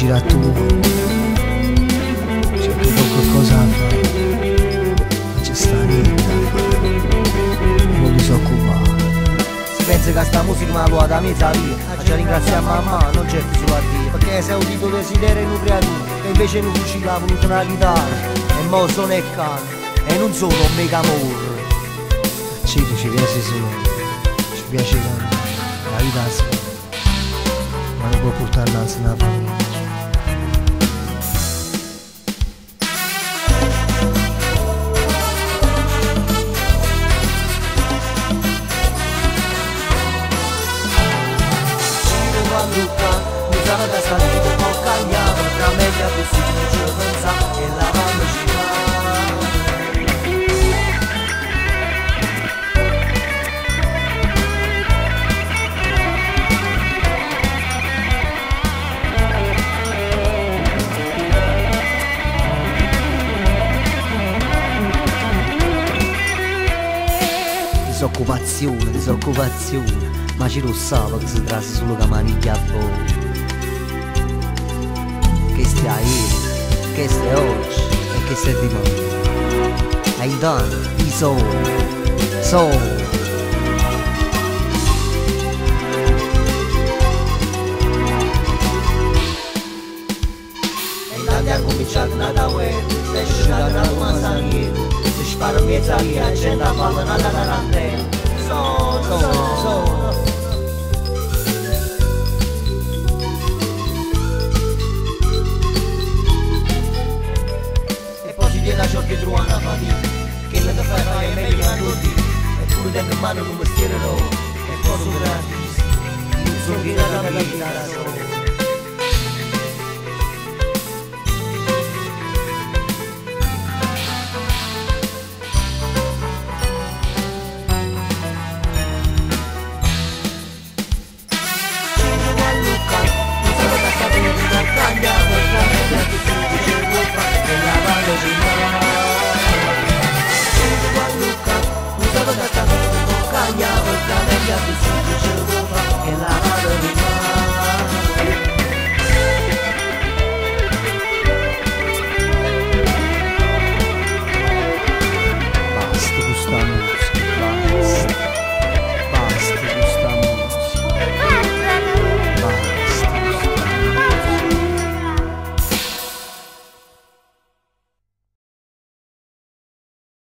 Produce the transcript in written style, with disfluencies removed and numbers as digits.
gira tu, cerchi qualcosa da fare, non c'è sta niente da fare, non disoccupato. Si pensa che sta musica ma l'ho da mezza via, ci ringrazia mamma, non certo solo a Dio, perché sei udito desiderio in un creatura, e invece non cucina la voluta una chitarra, e mo sono e cane, e non sono un mega amore. Ci piace solo, ci piace tanto, la vita sola, ma non può portare avanti una famiglia. Mi sono da salire, ho cambiato, tra me e gli non ci pensa e la mano ci va. Disoccupazione, ma ci lo sa che si tratta solo che maniglia a voi. Che stia ieri, che stia oggi e che stia domani. Hai dato i soldi. E intanto ha cominciato una da web, esce da una manzaniera, si spara in mezzo a via, accende la palla nella tarantella. E poi si viene a ciò che trova una fatica, che la da fare è meglio a tutti, eppure tengo in mano un mestiere nuovo, e poi sono grandissimo, non sono che da vita solo. Cambia